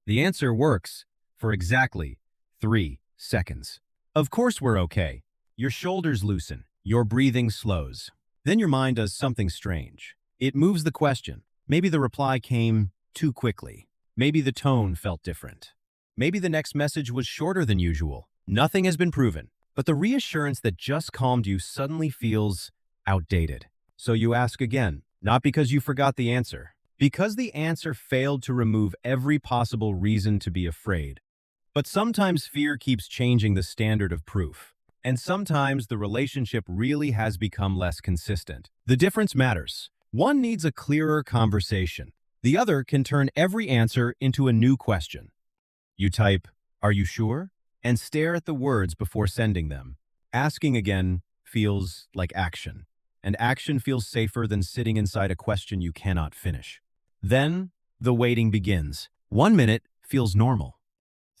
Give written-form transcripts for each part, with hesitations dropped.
The answer works for exactly 3 seconds. Of course we're okay. Your shoulders loosen. Your breathing slows. Then your mind does something strange. It moves the question. Maybe the reply came too quickly. Maybe the tone felt different. Maybe the next message was shorter than usual. Nothing has been proven, but the reassurance that just calmed you suddenly feels outdated. So you ask again, not because you forgot the answer, because the answer failed to remove every possible reason to be afraid. But sometimes fear keeps changing the standard of proof, and sometimes the relationship really has become less consistent. The difference matters. One needs a clearer conversation. The other can turn every answer into a new question. You type, "Are you sure?" and stare at the words before sending them. Asking again feels like action, and action feels safer than sitting inside a question you cannot finish. Then, the waiting begins. 1 minute feels normal.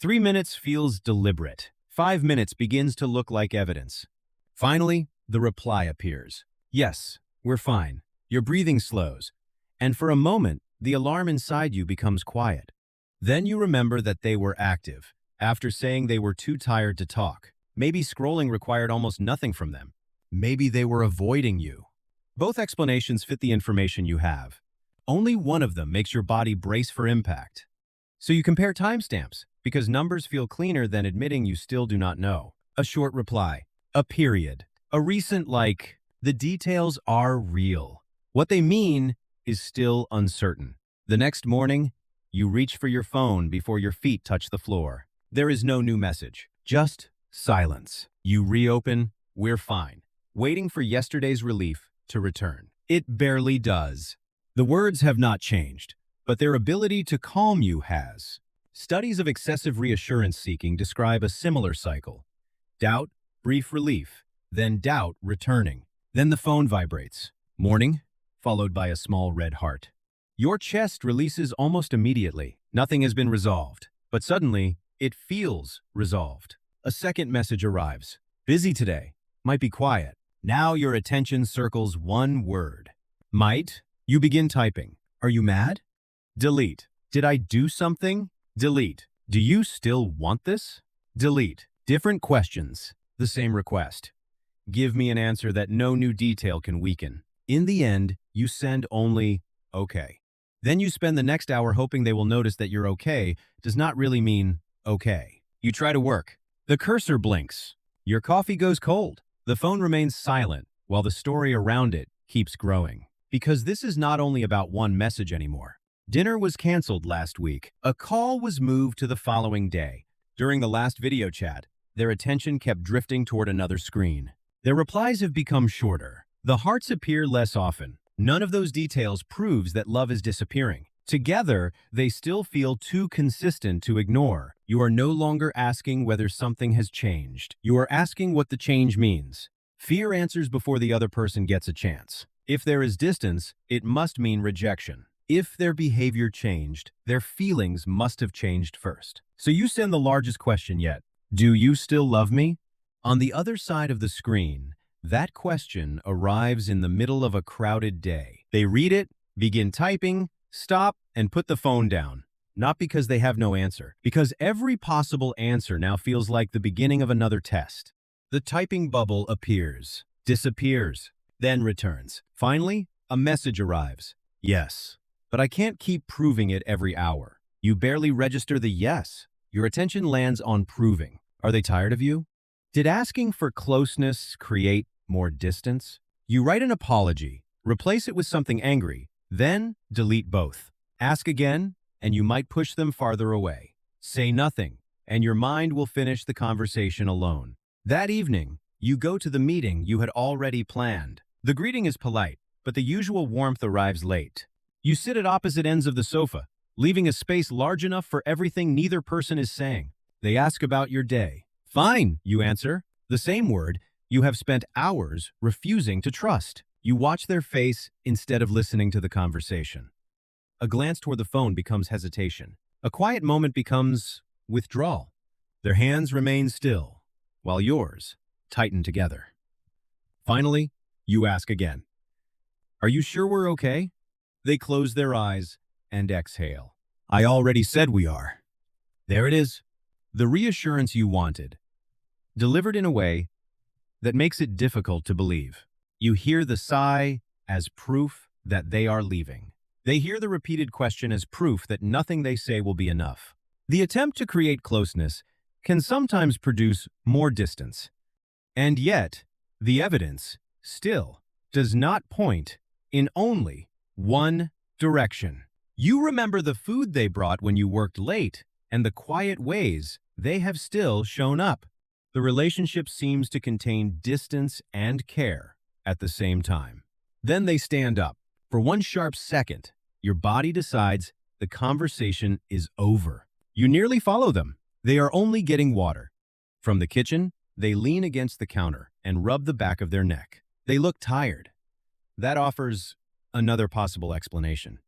3 minutes feels deliberate. 5 minutes begins to look like evidence. Finally, the reply appears. "Yes, we're fine." Your breathing slows, and for a moment, the alarm inside you becomes quiet. Then you remember that they were active, after saying they were too tired to talk. Maybe scrolling required almost nothing from them. Maybe they were avoiding you. Both explanations fit the information you have. Only one of them makes your body brace for impact. So you compare timestamps, because numbers feel cleaner than admitting you still do not know. A short reply, a period, a recent like. The details are real. What they mean is still uncertain. The next morning, you reach for your phone before your feet touch the floor. There is no new message, just silence. You reopen, "We're fine," waiting for yesterday's relief to return. It barely does. The words have not changed, but their ability to calm you has. Studies of excessive reassurance seeking describe a similar cycle. Doubt, brief relief, then doubt returning. Then the phone vibrates. Morning, followed by a small red heart. Your chest releases almost immediately. Nothing has been resolved, but suddenly, it feels resolved. A second message arrives. "Busy today. Might be quiet." Now your attention circles one word. Might. You begin typing. "Are you mad?" Delete. "Did I do something?" Delete. "Do you still want this?" Delete. Different questions. The same request. Give me an answer that no new detail can weaken. In the end, you send only, "Okay." Then you spend the next hour hoping they will notice that your "okay" does not really mean okay. You try to work. The cursor blinks. Your coffee goes cold. The phone remains silent while the story around it keeps growing. Because this is not only about one message anymore. Dinner was canceled last week. A call was moved to the following day. During the last video chat, their attention kept drifting toward another screen. Their replies have become shorter. The hearts appear less often. None of those details proves that love is disappearing. Together, they still feel too consistent to ignore. You are no longer asking whether something has changed. You are asking what the change means. Fear answers before the other person gets a chance. If there is distance, it must mean rejection. If their behavior changed, their feelings must have changed first. So you send the largest question yet. "Do you still love me?" On the other side of the screen, that question arrives in the middle of a crowded day. They read it, begin typing, stop, and put the phone down. Not because they have no answer, because every possible answer now feels like the beginning of another test. The typing bubble appears, disappears, then returns. Finally, a message arrives. "Yes, but I can't keep proving it every hour." You barely register the yes. Your attention lands on proving. Are they tired of you? Did asking for closeness create more distance? You write an apology, replace it with something angry, then delete both. Ask again, and you might push them farther away. Say nothing, and your mind will finish the conversation alone. That evening, you go to the meeting you had already planned. The greeting is polite, but the usual warmth arrives late. You sit at opposite ends of the sofa, leaving a space large enough for everything neither person is saying. They ask about your day. "Fine," you answer. The same word you have spent hours refusing to trust. You watch their face instead of listening to the conversation. A glance toward the phone becomes hesitation. A quiet moment becomes withdrawal. Their hands remain still, while yours tighten together. Finally, you ask again. "Are you sure we're okay?" They close their eyes and exhale. "I already said we are." There it is. The reassurance you wanted, delivered in a way that makes it difficult to believe. You hear the sigh as proof that they are leaving. They hear the repeated question as proof that nothing they say will be enough. The attempt to create closeness can sometimes produce more distance. And yet, the evidence still does not point in only one direction. You remember the food they brought when you worked late and the quiet ways they have still shown up. The relationship seems to contain distance and care at the same time. Then they stand up. For one sharp second, your body decides the conversation is over. You nearly follow them. They are only getting water. From the kitchen, they lean against the counter and rub the back of their neck. They look tired. That offers another possible explanation,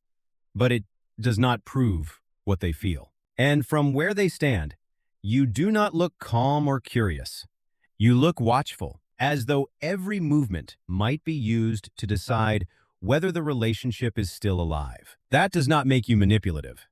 but it does not prove what they feel. And from where they stand, you do not look calm or curious. You look watchful, as though every movement might be used to decide whether the relationship is still alive. That does not make you manipulative.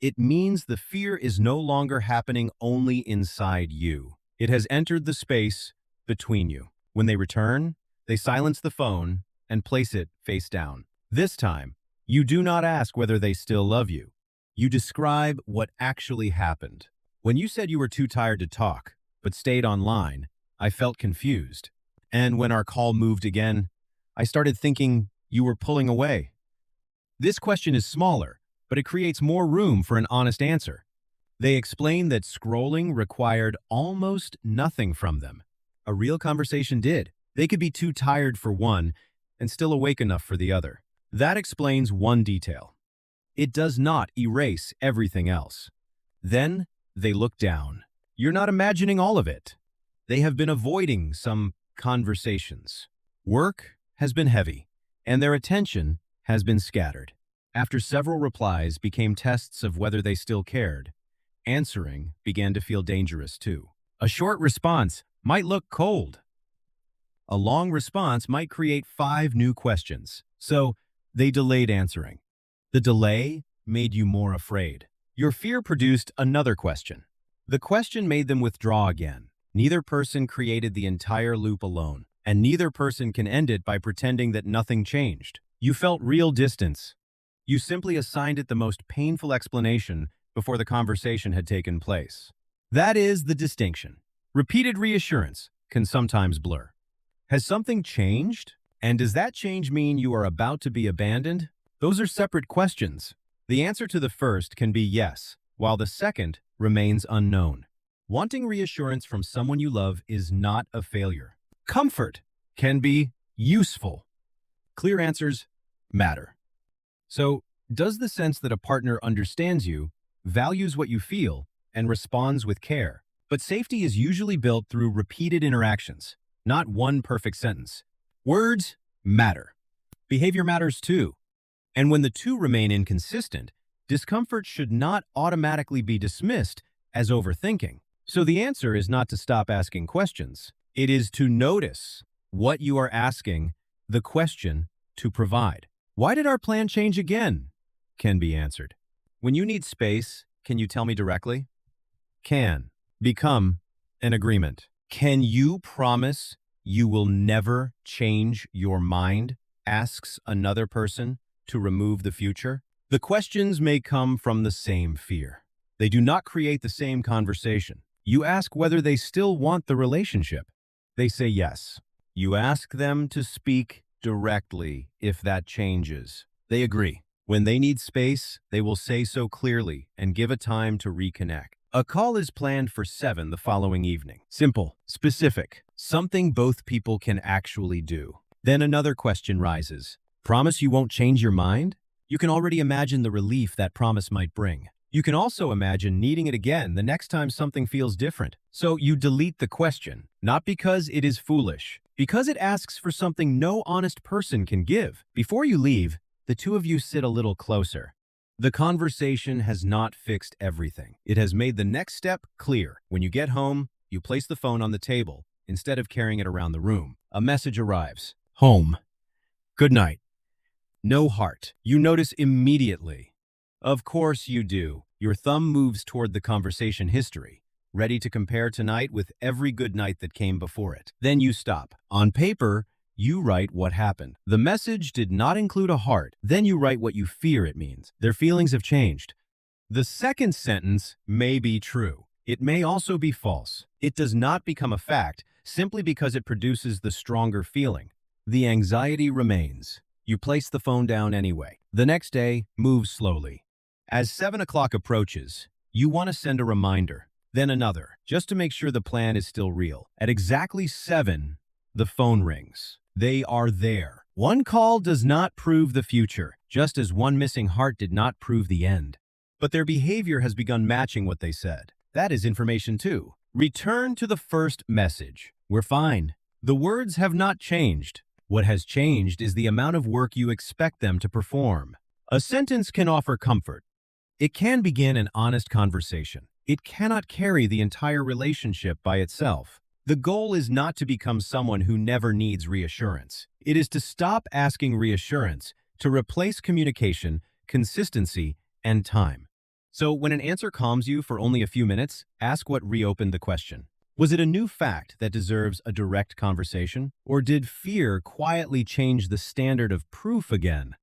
It means the fear is no longer happening only inside you. It has entered the space between you. When they return, they silence the phone and place it face down. This time, you do not ask whether they still love you. You describe what actually happened. When you said you were too tired to talk, but stayed online, I felt confused. And when our call moved again, I started thinking you were pulling away. This question is smaller, but it creates more room for an honest answer. They explain that scrolling required almost nothing from them. A real conversation did. They could be too tired for one and still awake enough for the other. That explains one detail. It does not erase everything else. Then they look down. You're not imagining all of it. They have been avoiding some conversations. Work has been heavy, and their attention has been scattered. After several replies became tests of whether they still cared, answering began to feel dangerous too. A short response might look cold. A long response might create 5 new questions. So they delayed answering. The delay made you more afraid. Your fear produced another question. The question made them withdraw again. Neither person created the entire loop alone, and neither person can end it by pretending that nothing changed. You felt real distance. You simply assigned it the most painful explanation before the conversation had taken place. That is the distinction. Repeated reassurance can sometimes blur. Has something changed? And does that change mean you are about to be abandoned? Those are separate questions. The answer to the first can be yes, while the second remains unknown. Wanting reassurance from someone you love is not a failure. Comfort can be useful. Clear answers matter. So, does the sense that a partner understands you, values what you feel, and responds with care? But safety is usually built through repeated interactions, not one perfect sentence. Words matter. Behavior matters too. And when the two remain inconsistent, discomfort should not automatically be dismissed as overthinking. So the answer is not to stop asking questions. It is to notice what you are asking the question to provide. Why did our plan change again? Can be answered. When you need space, can you tell me directly? Can become an agreement. Can you promise you will never change your mind? Asks another person to remove the future. The questions may come from the same fear. They do not create the same conversation. You ask whether they still want the relationship. They say yes. You ask them to speak directly if that changes. They agree. When they need space, they will say so clearly and give a time to reconnect. A call is planned for 7 the following evening. Simple, specific, something both people can actually do. Then another question rises. Promise you won't change your mind? You can already imagine the relief that promise might bring. You can also imagine needing it again the next time something feels different. So you delete the question, not because it is foolish, because it asks for something no honest person can give. Before you leave, the two of you sit a little closer. The conversation has not fixed everything. It has made the next step clear. When you get home, you place the phone on the table instead of carrying it around the room. A message arrives. Home. Good night. No heart. You notice immediately. Of course you do. Your thumb moves toward the conversation history, ready to compare tonight with every good night that came before it. Then you stop. On paper, you write what happened. The message did not include a heart. Then you write what you fear it means. Their feelings have changed. The second sentence may be true. It may also be false. It does not become a fact simply because it produces the stronger feeling. The anxiety remains. You place the phone down anyway. The next day, move slowly. As 7 o'clock approaches, you want to send a reminder, then another, just to make sure the plan is still real. At exactly 7, the phone rings. They are there. One call does not prove the future, just as one missing heart did not prove the end. But their behavior has begun matching what they said. That is information too. Return to the first message. We're fine. The words have not changed. What has changed is the amount of work you expect them to perform. A sentence can offer comfort. It can begin an honest conversation. It cannot carry the entire relationship by itself. The goal is not to become someone who never needs reassurance. It is to stop asking reassurance, to replace communication, consistency, and time. So when an answer calms you for only a few minutes, ask what reopened the question. Was it a new fact that deserves a direct conversation? Or did fear quietly change the standard of proof again?